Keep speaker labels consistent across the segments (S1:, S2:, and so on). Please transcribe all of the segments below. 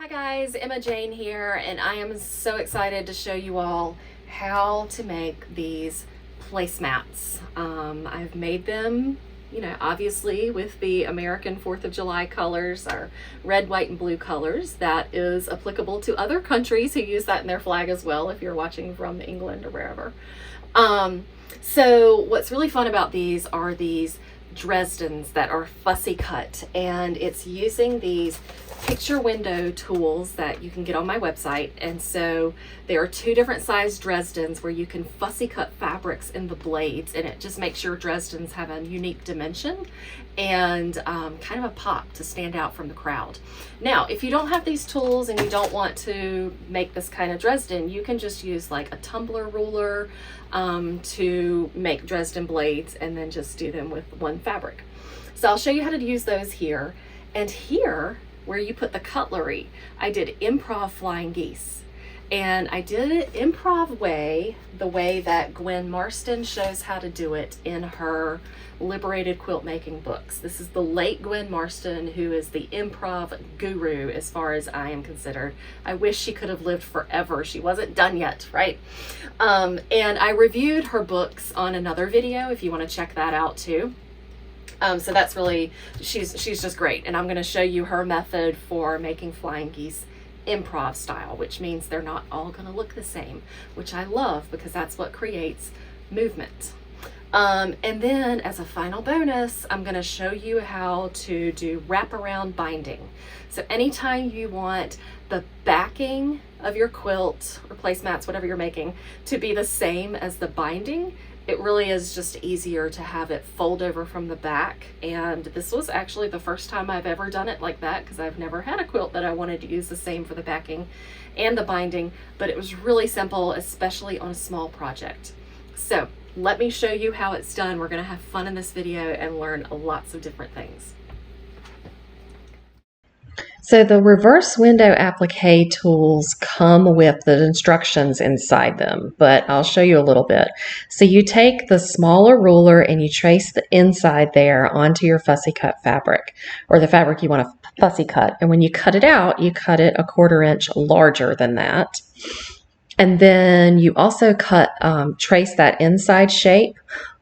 S1: Hi guys, Emma Jane here, and I am so excited to show you all how to make these placemats. I've made them, obviously with the American 4th of July colors, our red, white, and blue colors. That is applicable to other countries who use that in their flag as well, if you're watching from England or wherever. So what's really fun about these are these Dresdens that are fussy cut, and it's using these picture window tools that you can get on my website. And so there are two different size Dresdens where you can fussy cut fabrics in the blades, and it just makes sure Dresdens have a unique dimension and kind of a pop to stand out from the crowd. Now, if you don't have these tools and you don't want to make this kind of Dresden, you can just use like a tumbler ruler to make Dresden blades and then just do them with one fabric. So I'll show you how to use those here. And here, where you put the cutlery, I did improv flying geese. And I did it improv way, the way that Gwen Marston shows how to do it in her Liberated Quilt Making books. This is the late Gwen Marston, who is the improv guru as far as I am considered. I wish she could have lived forever. She wasn't done yet, right? And I reviewed her books on another video if you want to check that out too. So that's really, she's just great. And I'm going to show you her method for making flying geese improv style, which means they're not all going to look the same, which I love because that's what creates movement. And then as a final bonus, I'm going to show you how to do wraparound binding. So anytime you want the backing of your quilt or placemats, whatever you're making, to be the same as the binding, it really is just easier to have it fold over from the back. And this was actually the first time I've ever done it like that, because I've never had a quilt that I wanted to use the same for the backing and the binding, but it was really simple, especially on a small project. So let me show you how it's done. We're going to have fun in this video and learn lots of different things. So the reverse window applique tools come with the instructions inside them, but I'll show you a little bit. So you take the smaller ruler and you trace the inside there onto your fussy cut fabric, or the fabric you want to fussy cut. And when you cut it out, you cut it 1/4 inch larger than that. And then you also trace that inside shape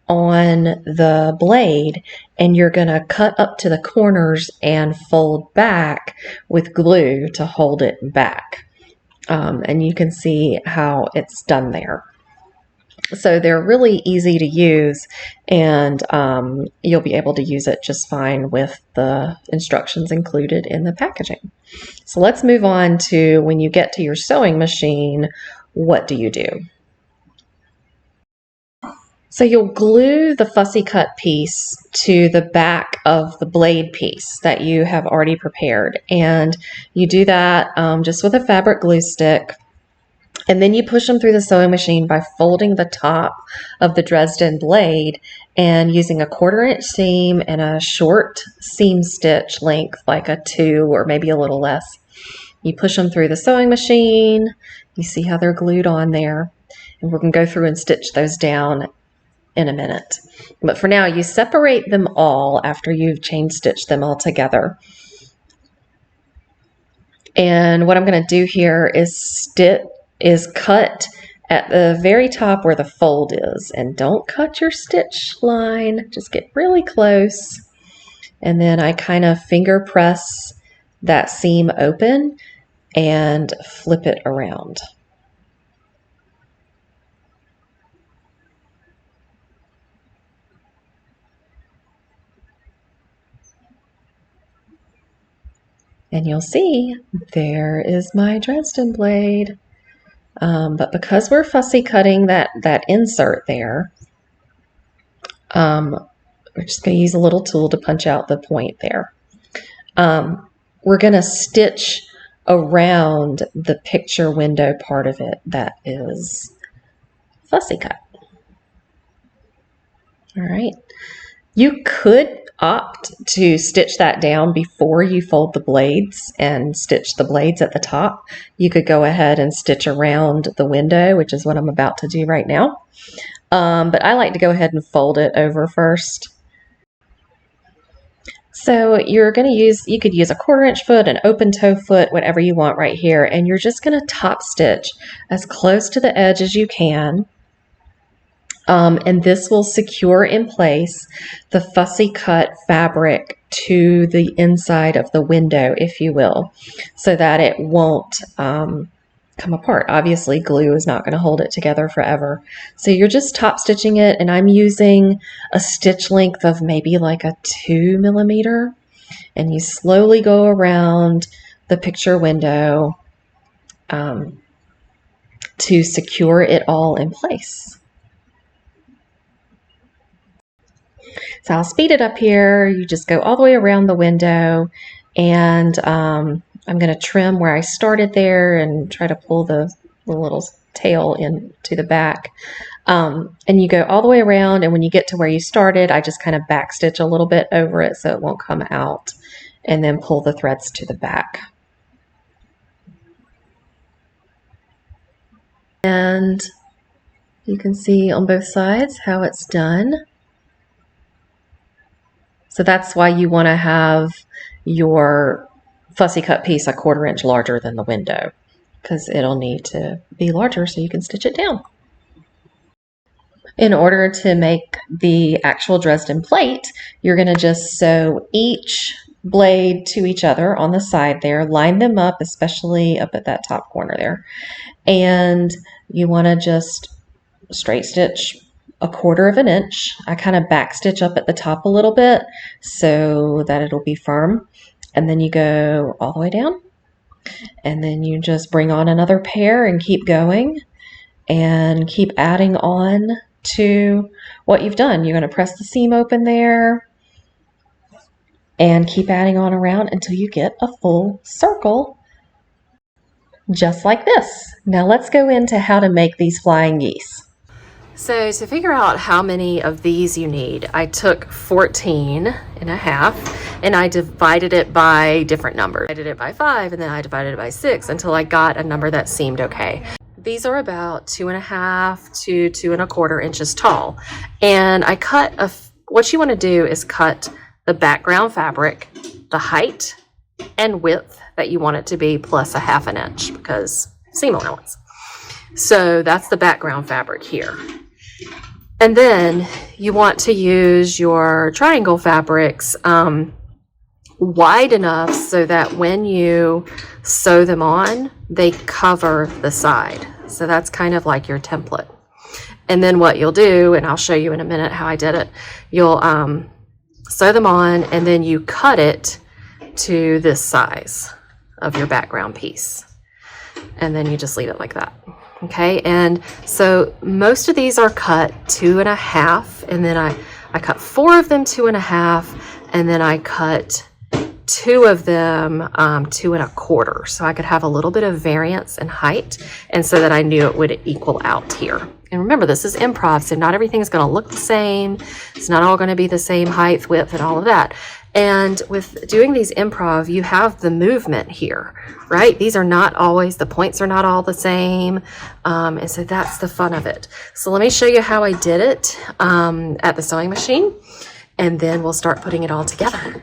S1: on the blade, and you're going to cut up to the corners and fold back with glue to hold it back. And you can see how it's done there. So they're really easy to use, and you'll be able to use it just fine with the instructions included in the packaging. So let's move on to when you get to your sewing machine, what do you do? So you'll glue the fussy cut piece to the back of the blade piece that you have already prepared. And you do that just with a fabric glue stick. And then you push them through the sewing machine by folding the top of the Dresden blade and using a 1/4 inch seam and a short seam stitch length, like a 2 or maybe a little less. You push them through the sewing machine. You see how they're glued on there. And we're going to go through and stitch those down in a minute. But for now, you separate them all after you've chain stitched them all together. And what I'm going to do here is cut at the very top where the fold is. And don't cut your stitch line, just get really close. And then I kind of finger press that seam open and flip it around. And you'll see, there is my Dresden blade. But because we're fussy cutting that insert there, we're just going to use a little tool to punch out the point there. We're going to stitch around the picture window part of it that is fussy cut. All right. You could opt to stitch that down before you fold the blades and stitch the blades at the top. You could go ahead and stitch around the window, which is what I'm about to do right now. But I like to go ahead and fold it over first. So you're going to you could use a 1/4" foot, an open toe foot, whatever you want right here. And you're just going to top stitch as close to the edge as you can. And this will secure in place the fussy cut fabric to the inside of the window, if you will, so that it won't come apart. Obviously, glue is not going to hold it together forever. So you're just top stitching it, and I'm using a stitch length of maybe like a 2 millimeter, and you slowly go around the picture window to secure it all in place. So I'll speed it up here. You just go all the way around the window, and I'm going to trim where I started there and try to pull the little tail into the back. And you go all the way around, and when you get to where you started, I just kind of backstitch a little bit over it so it won't come out, and then pull the threads to the back. And you can see on both sides how it's done. So that's why you want to have your fussy cut piece a 1/4" larger than the window, because it'll need to be larger so you can stitch it down. In order to make the actual Dresden plate, you're going to just sew each blade to each other on the side there, line them up, especially up at that top corner there. And you want to just straight stitch a 1/4 inch. I kind of backstitch up at the top a little bit so that it'll be firm. And then you go all the way down. And then you just bring on another pair and keep going and keep adding on to what you've done. You're going to press the seam open there and keep adding on around until you get a full circle, just like this. Now let's go into how to make these flying geese. So to figure out how many of these you need, I took 14.5 and I divided it by different numbers. I did it by 5 and then I divided it by 6 until I got a number that seemed okay. These are about 2.5 to 2.25 inches tall. And I cut what you want to do is cut the background fabric, the height and width that you want it to be, plus a 1/2 inch because seam allowance. So that's the background fabric here. And then you want to use your triangle fabrics wide enough so that when you sew them on, they cover the side. So that's kind of like your template. And then what you'll do, and I'll show you in a minute how I did it, you'll sew them on and then you cut it to this size of your background piece. And then you just leave it like that. Okay, and so most of these are cut 2.5, and then I cut 4 of them 2.5, and then I cut 2 of them 2.25, so I could have a little bit of variance in height, and so that I knew it would equal out here. And remember, this is improv, so not everything is going to look the same. It's not all going to be the same height, width, and all of that. And with doing these improv, you have the movement here, right? These are not always, the points are not all the same. And so that's the fun of it. So let me show you how I did it at the sewing machine, and then we'll start putting it all together.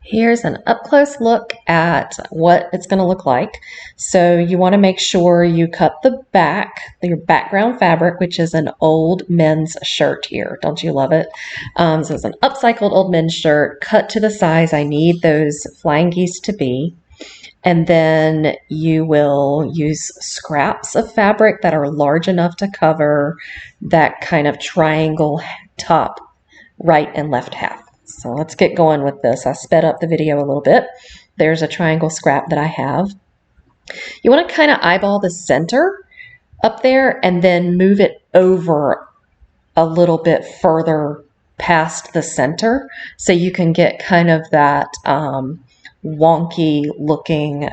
S1: Here's an up-close look at what it's going to look like. So you want to make sure you cut the back, your background fabric, which is an old men's shirt here. Don't you love it? So it's an upcycled old men's shirt, cut to the size I need those flying geese to be. And then you will use scraps of fabric that are large enough to cover that kind of triangle top, right and left half. So let's get going with this. I sped up the video a little bit. There's a triangle scrap that I have. You want to kind of eyeball the center up there and then move it over a little bit further past the center so you can get kind of that wonky looking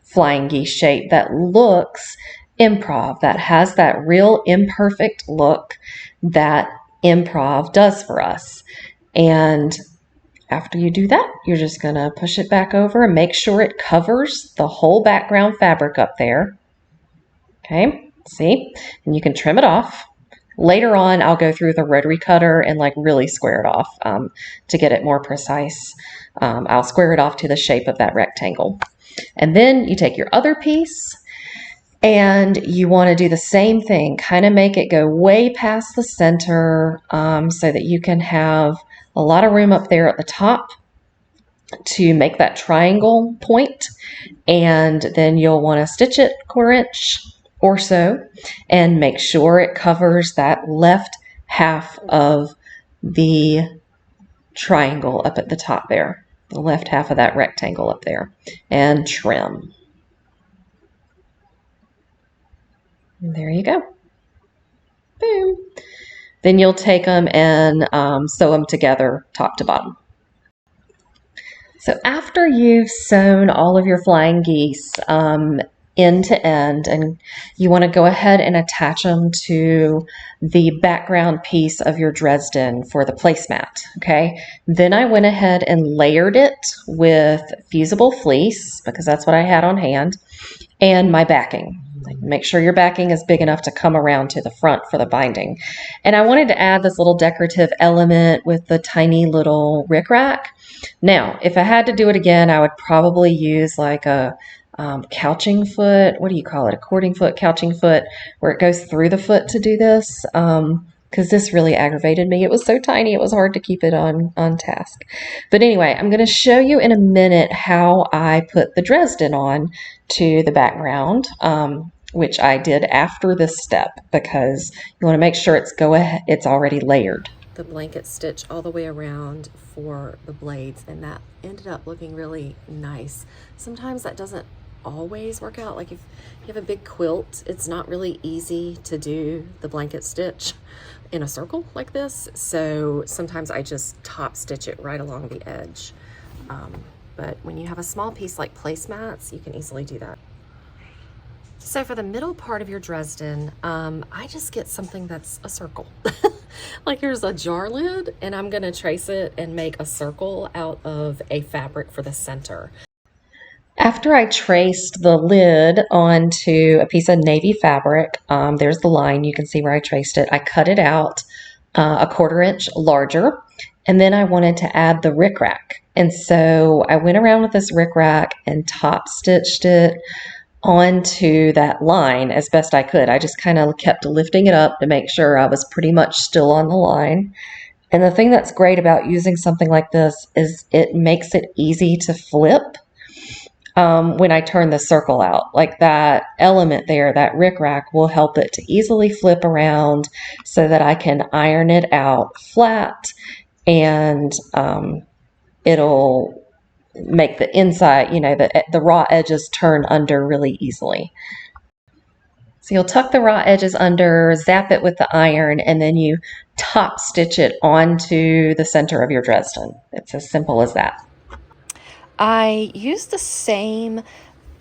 S1: flying geese shape that looks improv, that has that real imperfect look that improv does for us. And after you do that, you're just going to push it back over and make sure it covers the whole background fabric up there. Okay, see? And you can trim it off. Later on, I'll go through the rotary cutter and like really square it off to get it more precise. I'll square it off to the shape of that rectangle. And then you take your other piece and you want to do the same thing, kind of make it go way past the center so that you can have a lot of room up there at the top to make that triangle point. And then you'll want to stitch it 1/4 inch or so and make sure it covers that left half of the triangle up at the top there, the left half of that rectangle up there, and trim. And there you go. Boom. Then you'll take them and sew them together top to bottom. So after you've sewn all of your flying geese end to end, and you want to go ahead and attach them to the background piece of your Dresden for the placemat, okay? Then I went ahead and layered it with fusible fleece because that's what I had on hand, and my backing. Make sure your backing is big enough to come around to the front for the binding. And I wanted to add this little decorative element with the tiny little rickrack. Now, if I had to do it again, I would probably use like a couching foot. What do you call it? A cording foot, couching foot, where it goes through the foot to do this. Because this really aggravated me. It was so tiny, it was hard to keep it on task. But anyway, I'm going to show you in a minute how I put the Dresden on to the background, which I did after this step because you want to make sure it's already layered. The blanket stitch all the way around for the blades, and that ended up looking really nice. Sometimes that doesn't always work out. Like if you have a big quilt, it's not really easy to do the blanket stitch in a circle like this, so sometimes I just top stitch it right along the edge. But when you have a small piece like placemats, you can easily do that. So for the middle part of your Dresden, I just get something that's a circle. Like here's a jar lid, and I'm gonna trace it and make a circle out of a fabric for the center. After I traced the lid onto a piece of navy fabric, there's the line, you can see where I traced it. I cut it out a 1/4 inch larger, and then I wanted to add the rickrack. And so I went around with this rickrack and top stitched it onto that line as best I could. I just kind of kept lifting it up to make sure I was pretty much still on the line. And the thing that's great about using something like this is it makes it easy to flip when I turn the circle out. Like that element there, that rickrack, will help it to easily flip around so that I can iron it out flat, and it'll make the inside, the raw edges turn under really easily. So you'll tuck the raw edges under, zap it with the iron, and then you top stitch it onto the center of your Dresden. It's as simple as that. I used the same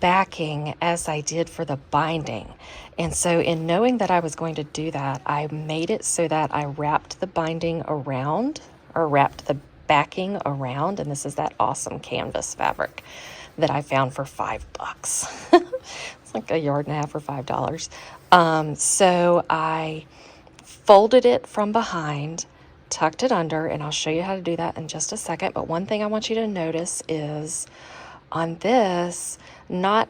S1: backing as I did for the binding. And so in knowing that I was going to do that, I made it so that I wrapped the binding around, or wrapped the backing around, and this is that awesome canvas fabric that I found for $5. It's like 1.5 yards for $5. So I folded it from behind, tucked it under, and I'll show you how to do that in just a second. But one thing I want you to notice is on this, not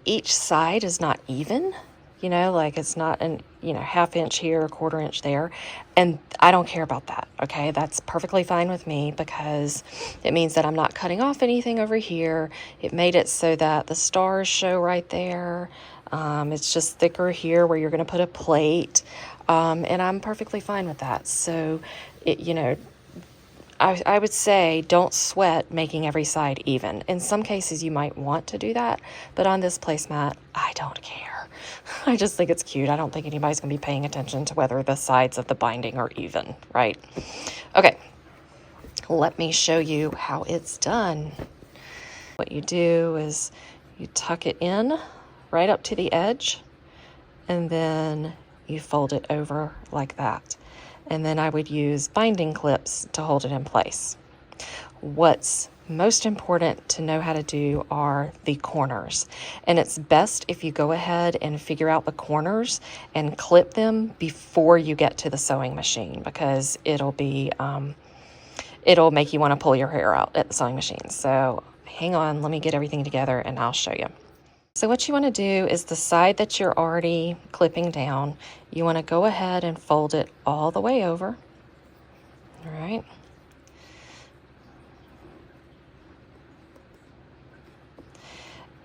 S1: each side is not even, like it's not an, 1/2 inch here, 1/4 inch there. And I don't care about that, okay? That's perfectly fine with me because it means that I'm not cutting off anything over here. It made it so that the stars show right there. It's just thicker here where you're gonna put a plate. And I'm perfectly fine with that. So, I would say don't sweat making every side even. In some cases, you might want to do that, but on this placemat, I don't care. I just think it's cute. I don't think anybody's going to be paying attention to whether the sides of the binding are even, right? Okay, let me show you how it's done. What you do is you tuck it in right up to the edge, and then you fold it over like that. And then I would use binding clips to hold it in place. What's most important to know how to do are the corners. And it's best if you go ahead and figure out the corners and clip them before you get to the sewing machine, because it'll make you want to pull your hair out at the sewing machine. So hang on, let me get everything together and I'll show you. So what you want to do is the side that you're already clipping down, you want to go ahead and fold it all the way over. All right.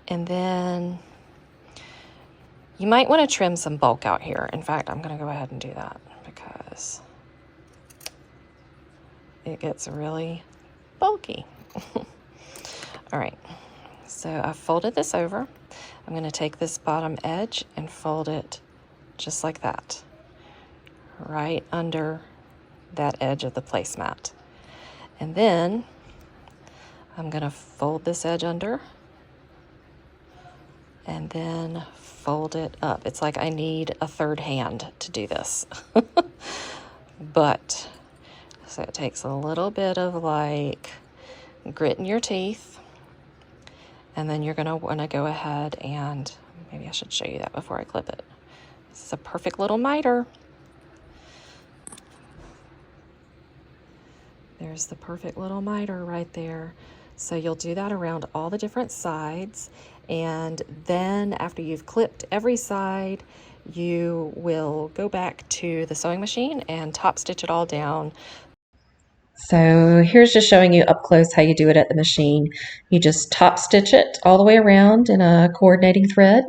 S1: And then you might want to trim some bulk out here. In fact, I'm going to go ahead and do that because it gets really bulky. All right, so I folded this over. I'm going to take this bottom edge and fold it just like that, right under that edge of the placemat. And then I'm going to fold this edge under and then fold it up. It's like I need a third hand to do this. But, so it takes a little bit of like grit in your teeth. And then you're gonna wanna go ahead and, maybe I should show you that before I clip it. This is a perfect little miter. There's the perfect little miter right there. So you'll do that around all the different sides. And then after you've clipped every side, you will go back to the sewing machine and top stitch it all down. So here's just showing you up close how you do it at the machine. You just top stitch it all the way around in a coordinating thread.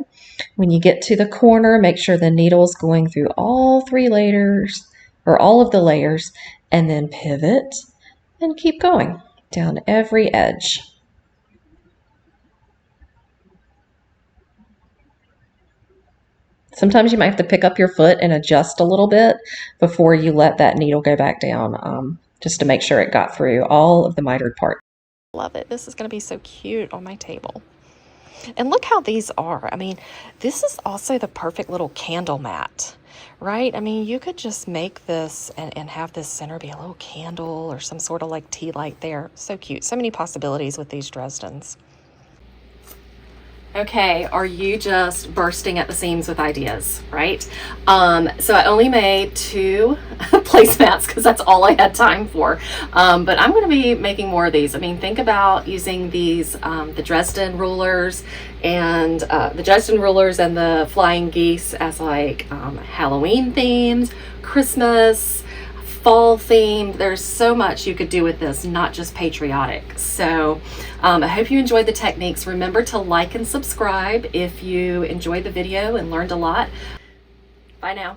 S1: When you get to the corner, make sure the needle's going through all 3 layers, or all of the layers, and then pivot and keep going down every edge. Sometimes you might have to pick up your foot and adjust a little bit before you let that needle go back down, just to make sure it got through all of the mitered part. Love it. This is going to be so cute on my table. And look how these are. I mean, this is also the perfect little candle mat, right? I mean, you could just make this and have this center be a little candle or some sort of like tea light there. So cute. So many possibilities with these Dresdens. Okay, are you just bursting at the seams with ideas, right? So I only made 2 placemats because that's all I had time for. But I'm going to be making more of these. I mean, think about using these, the Dresden rulers and the flying geese as like Halloween themes, Christmas, fall themed. There's so much you could do with this, not just patriotic. So I hope you enjoyed the techniques. Remember to like and subscribe if you enjoyed the video and learned a lot. Bye now.